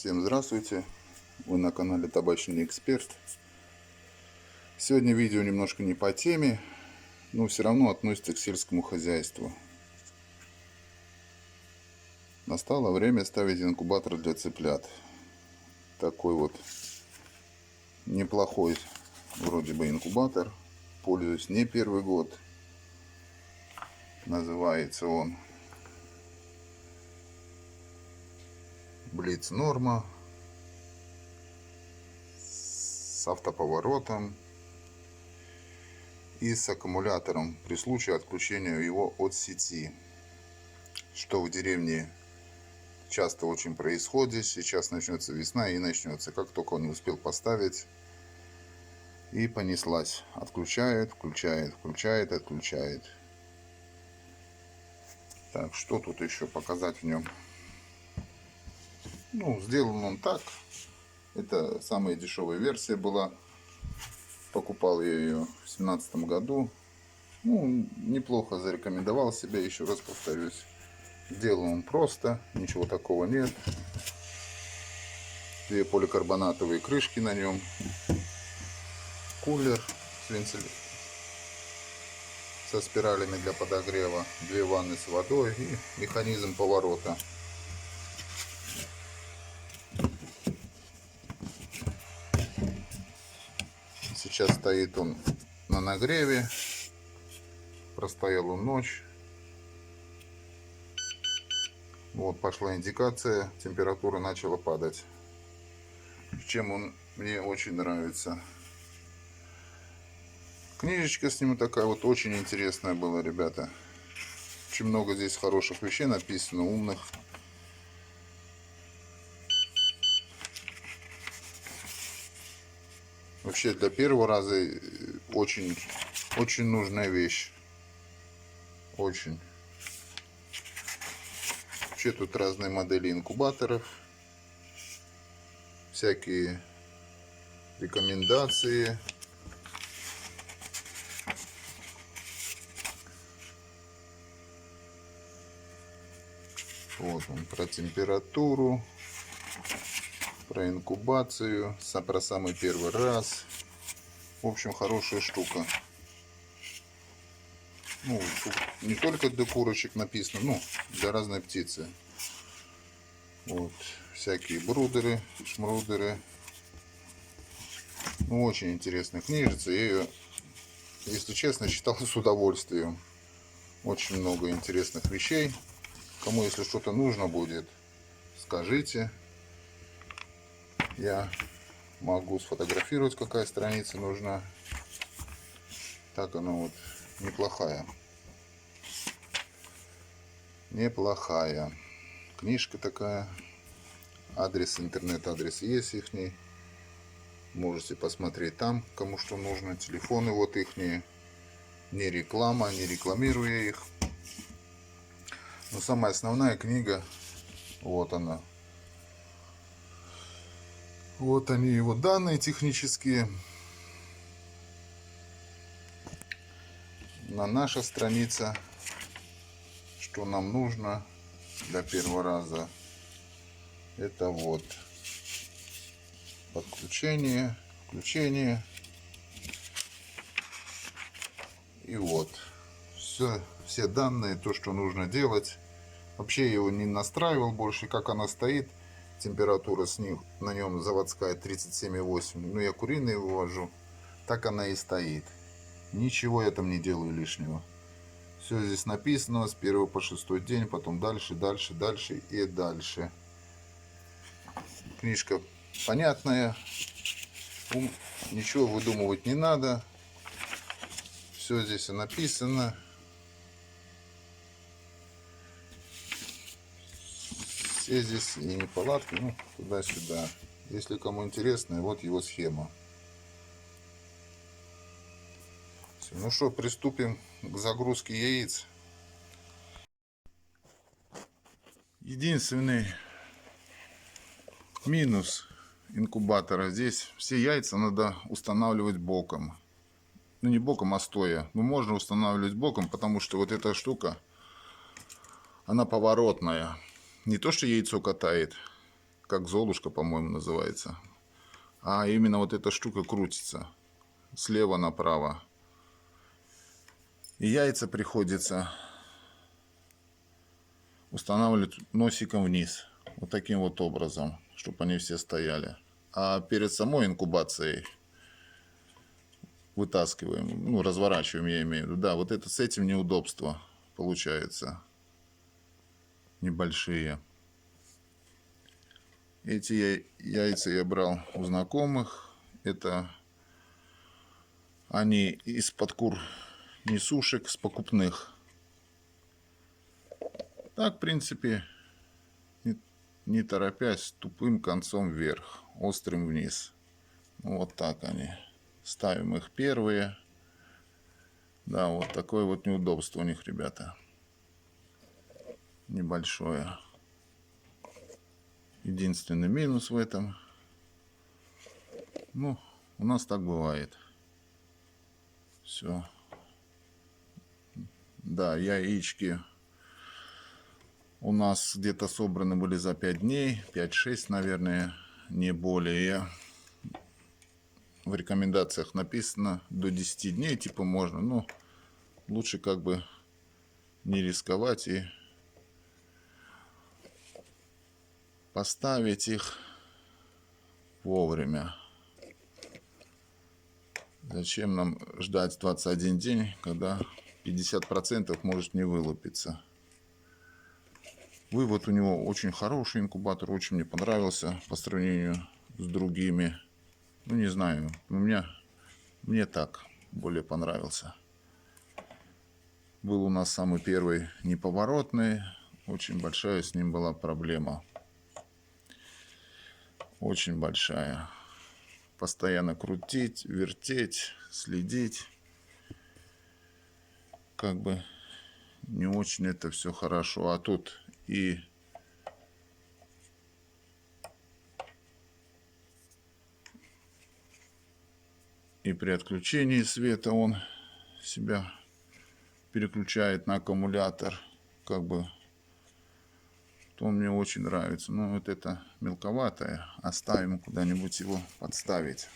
Всем здравствуйте! Вы на канале Табачный Эксперт. Сегодня видео немножко не по теме, но все равно относится к сельскому хозяйству. Настало время ставить инкубатор для цыплят. Такой вот неплохой вроде бы инкубатор. Пользуюсь не первый год. Называется он Блиц Норма с автоповоротом и с аккумулятором при случае отключения его от сети, что в деревне часто очень происходит. Сейчас начнется весна и начнется, как только он не успел поставить, и понеслась. Отключает, включает, включает, отключает. Так, что тут еще показать в нем? Ну, сделан он так. Это самая дешевая версия была. Покупал я ее в 2017 году. Ну, неплохо зарекомендовал себя, еще раз повторюсь. Сделан он просто, ничего такого нет. Две поликарбонатовые крышки на нем. Кулер со спиралями для подогрева. Две ванны с водой и механизм поворота. Сейчас стоит он на нагреве. Простоял он ночь. Вот пошла индикация, температура начала падать. Чем он мне очень нравится. Книжечка с ним такая вот очень интересная была, ребята. Очень много здесь хороших вещей написано, умных. Вообще для первого раза очень нужная вещь. Очень. Вообще тут разные модели инкубаторов. Всякие рекомендации. Вот он про температуру, про инкубацию, про самый первый раз. В общем, хорошая штука. Ну, тут не только для курочек написано, ну, для разной птицы. Вот, всякие брудеры, шмрудеры. Ну, очень интересная книжица. Я ее, если честно, читал с удовольствием. Очень много интересных вещей. Кому, если что-то нужно будет, скажите. Я могу сфотографировать, какая страница нужна. Так она вот неплохая. Неплохая. Книжка такая. Адрес, интернет-адрес есть ихний. Можете посмотреть там, кому что нужно. Телефоны вот ихние. Не реклама, не рекламирую я их. Но самая основная книга, вот она. Вот они, его данные технические. На наша страница, что нам нужно для первого раза. Это вот подключение, включение. И вот все данные, то, что нужно делать. Вообще я его не настраивал больше, как она стоит. Температура на нем заводская 37,8. Ну, я куриные вывожу. Так она и стоит. Ничего я там не делаю лишнего. Все здесь написано с 1 по 6 день, потом дальше, дальше, дальше и дальше. Книжка понятная. Ничего выдумывать не надо. Все здесь написано. Все здесь и неполадки, ну, туда-сюда. Если кому интересно, вот его схема. Все, ну что, приступим к загрузке яиц. Единственный минус инкубатора: здесь все яйца надо устанавливать боком. Ну, не боком, а стоя. Ну, можно устанавливать боком, потому что вот эта штука, она поворотная. Не то, что яйцо катает как Золушка, по-моему, называется. А именно вот эта штука крутится слева направо. И яйца приходится устанавливать носиком вниз. Вот таким вот образом, чтобы они все стояли. А перед самой инкубацией вытаскиваем, ну, разворачиваем, я имею в виду. Да, вот это с этим неудобства получается небольшие. Эти яйца я брал у знакомых. Это они из-под кур несушек, с покупных. Так, в принципе, не торопясь, тупым концом вверх, острым вниз. Вот так они. Ставим их первые. Да, вот такое вот неудобство у них, ребята. Небольшое. Единственный минус в этом. Ну, у нас так бывает. Все. Да, яички у нас где-то собраны были за 5 дней. 5-6, наверное, не более. В рекомендациях написано до 10 дней, типа можно. Но лучше как бы не рисковать и поставить их вовремя. Зачем нам ждать 21 день, когда 50% может не вылупиться. Вывод у него очень хороший инкубатор, очень мне понравился по сравнению с другими. Ну, не знаю, мне так более понравился. Был у нас самый первый неповоротный, очень большая с ним была проблема. Очень большая. Постоянно крутить, вертеть, следить. Как бы не очень это все хорошо. А тут и при отключении света он себя переключает на аккумулятор. Как бы он мне очень нравится. Но вот это мелковатое. Оставим куда-нибудь его подставить.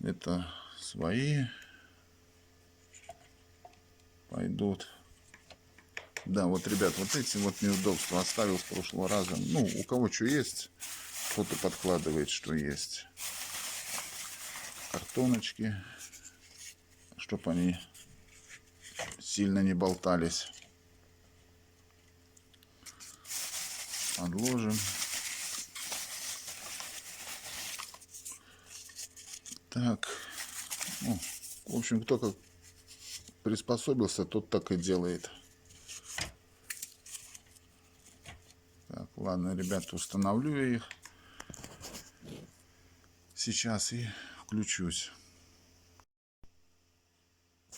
Это свои пойдут. Да, вот, ребят, вот эти вот неудобства оставил с прошлого раза. Ну, у кого что есть, кто-то подкладывает, что есть. Картоночки, чтобы они сильно не болтались. Подложим. Так. Ну, в общем, кто как приспособился, тот так и делает. Так, ладно, ребята, установлю я их сейчас и включусь.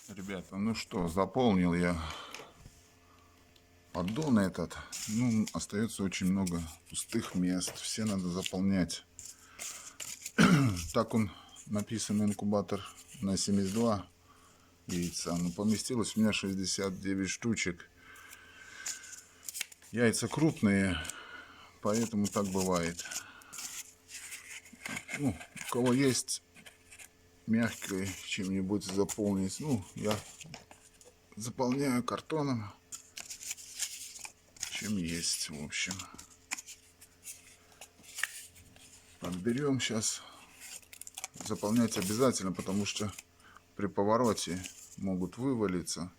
Ребята, ну что, заполнил я поддон этот. Ну, остается очень много пустых мест. Все надо заполнять. Так он написан, инкубатор на 72 яйца. Но поместилось у меня 69 штучек. Яйца крупные, поэтому так бывает. Ну, у кого есть мягкое чем-нибудь заполнить, ну, я заполняю картоном, чем есть, в общем. Подберем сейчас. Заполнять обязательно, потому что при повороте могут вывалиться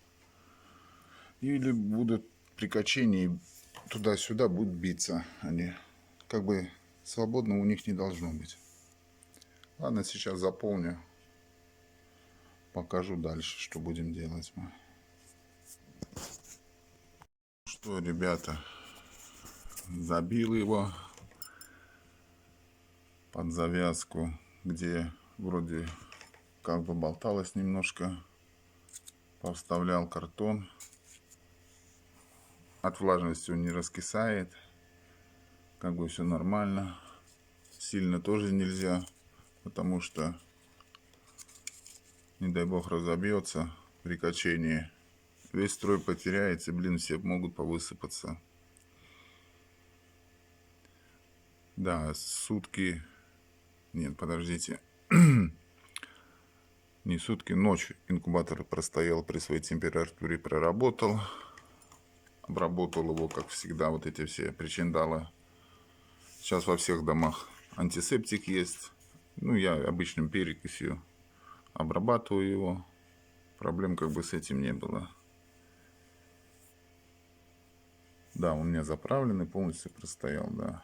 или будут при качении туда-сюда будут биться. Они как бы свободно у них не должно быть. Ладно, сейчас заполню. Покажу дальше, что будем делать мы. Что, ребята, забил его под завязку, где вроде как бы болталось немножко. Повставлял картон. От влажности он не раскисает. Как бы все нормально. Сильно тоже нельзя, потому что, не дай бог, разобьется при качении. Весь строй потеряется, блин, все могут повысыпаться. Да, сутки... Нет, подождите. Не сутки, ночь инкубатор простоял при своей температуре, проработал. Обработал его, как всегда, вот эти все причиндалы. Сейчас во всех домах антисептик есть. Ну, я обычным перекисью обрабатываю его. Проблем как бы с этим не было. Да, он у меня заправленный, полностью простоял, да.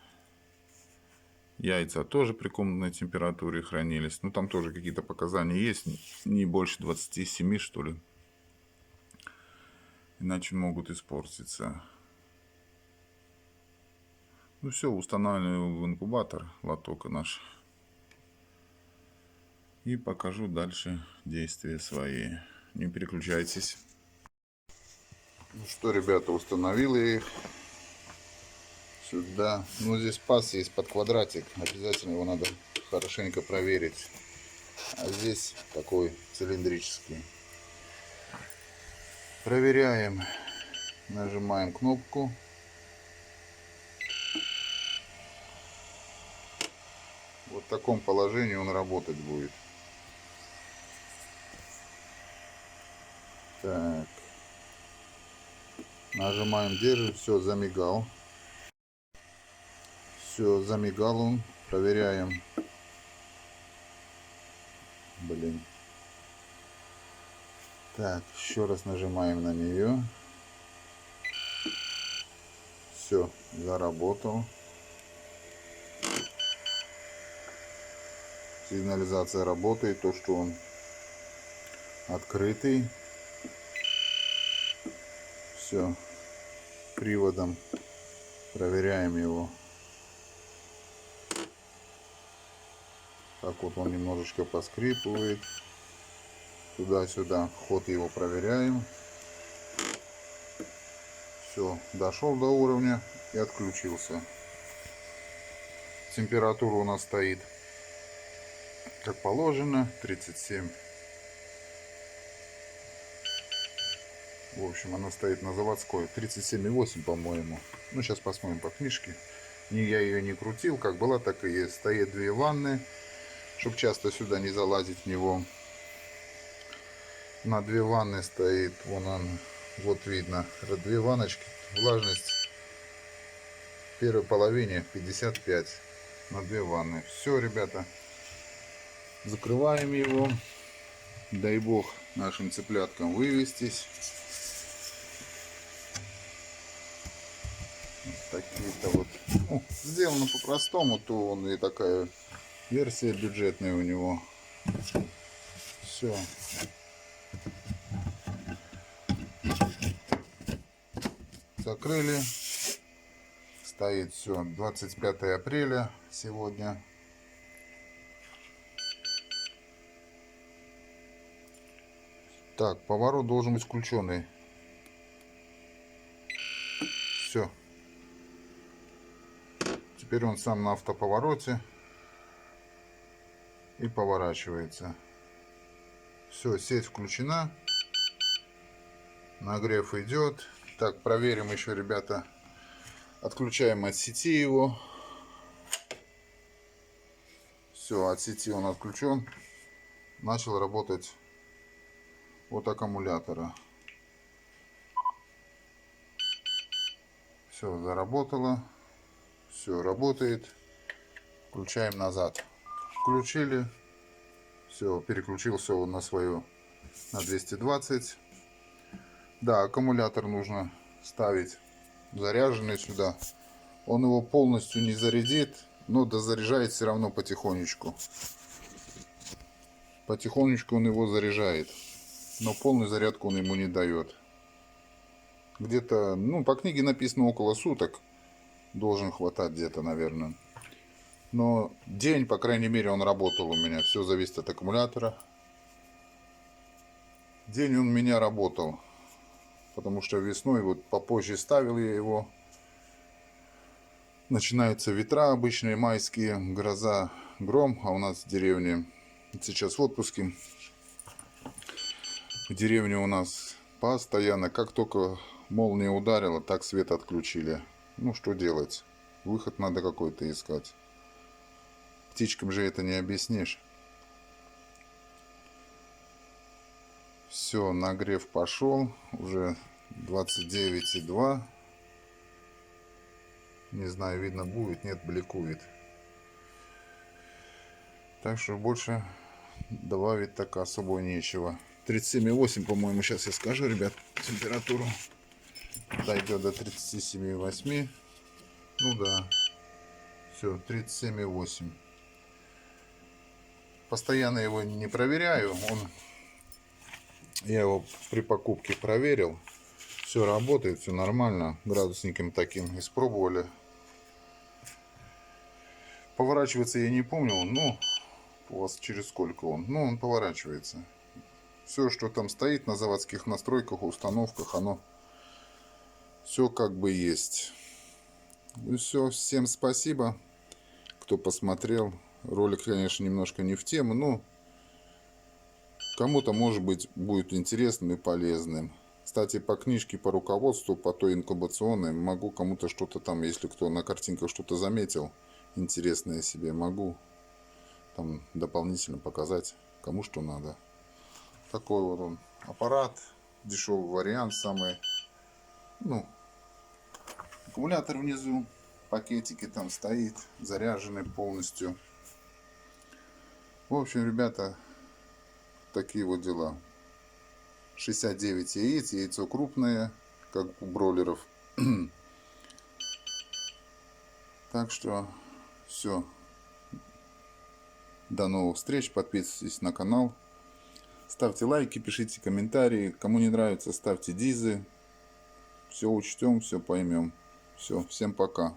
Яйца тоже при комнатной температуре хранились. Ну, там тоже какие-то показания есть. Не больше 27, что ли. Иначе могут испортиться. Ну все, устанавливаю в инкубатор лоток наш. И покажу дальше действия свои. Не переключайтесь. Ну что, ребята, установил я их сюда. Ну, здесь паз есть под квадратик. Обязательно его надо хорошенько проверить. А здесь такой цилиндрический. Проверяем. Нажимаем кнопку. Вот в таком положении он работать будет. Так. Нажимаем, держим. Все, замигал. Все, замигал он. Проверяем. Блин. Так, еще раз нажимаем на нее. Все, заработал. Сигнализация работает, то что он открытый. Все, приводом проверяем его. Так вот он немножечко поскрипывает. Туда-сюда ход его проверяем. Все, дошел до уровня и отключился. Температура у нас стоит как положено, 37. В общем, она стоит на заводской 37,8, по-моему. Ну, сейчас посмотрим по книжке. Я ее не крутил, как была, так и есть. Стоит две ванны, чтобы часто сюда не залазить в него. На две ванны стоит, вон он, вот видно, две ванночки. Влажность в первой половине 55 на две ванны. Все, ребята, закрываем его. Дай бог нашим цыпляткам вывестись. Такие-то вот, ну, сделано по-простому, то он и такая версия бюджетная у него. Все. Закрыли. Стоит все. 25 апреля сегодня. Так, поворот должен быть включенный. Все. Теперь он сам на автоповороте и поворачивается. Все, сеть включена. Нагрев идет. Так, проверим еще, ребята. Отключаем от сети его. Все, от сети он отключен. Начал работать от аккумулятора. Все, заработало. Все, работает. Включаем назад. Включили. Все, переключился он на свою, на 220. Да, аккумулятор нужно ставить заряженный сюда. Он его полностью не зарядит, но дозаряжает все равно потихонечку. Потихонечку он его заряжает, но полную зарядку он ему не дает. Где-то, ну, по книге написано около суток должен хватать где-то, наверное. Но день, по крайней мере, он работал у меня. Все зависит от аккумулятора. День он у меня работал. Потому что весной, вот попозже ставил я его. Начинаются ветра обычные, майские, гроза, гром. А у нас в деревне, сейчас в отпуске. В деревне у нас постоянно, как только молния ударила, так свет отключили. Ну, что делать? Выход надо какой-то искать. Птичкам же это не объяснишь. Все, нагрев пошел. Уже 29,2. Не знаю, видно будет, нет, бликует. Так что больше добавить так особо нечего. 37,8, по-моему, сейчас я скажу, ребят, температуру. Дойдет до 37,8. Ну да. Все, 37,8. Постоянно его не проверяю. Я его при покупке проверил. Все работает, все нормально. Градусником таким испробовали. Поворачиваться я не помню. Но у вас через сколько он? Ну, он поворачивается. Все, что там стоит на заводских настройках, установках, оно все как бы есть. Ну все, всем спасибо, кто посмотрел. Ролик, конечно, немножко не в тему, но кому-то, может быть, будет интересным и полезным. Кстати, по книжке, по руководству, по той инкубационной, могу кому-то что-то там, если кто на картинках что-то заметил интересное себе, могу там дополнительно показать, кому что надо. Такой вот он аппарат, дешевый вариант, самый, ну, аккумулятор внизу, пакетики там стоит, заряженный полностью. В общем, ребята, такие вот дела. 69 яиц, яйцо крупное, как у бройлеров. Так что все. До новых встреч. Подписывайтесь на канал. Ставьте лайки, пишите комментарии. Кому не нравится, ставьте дизы. Все учтем, все поймем. Все, всем пока.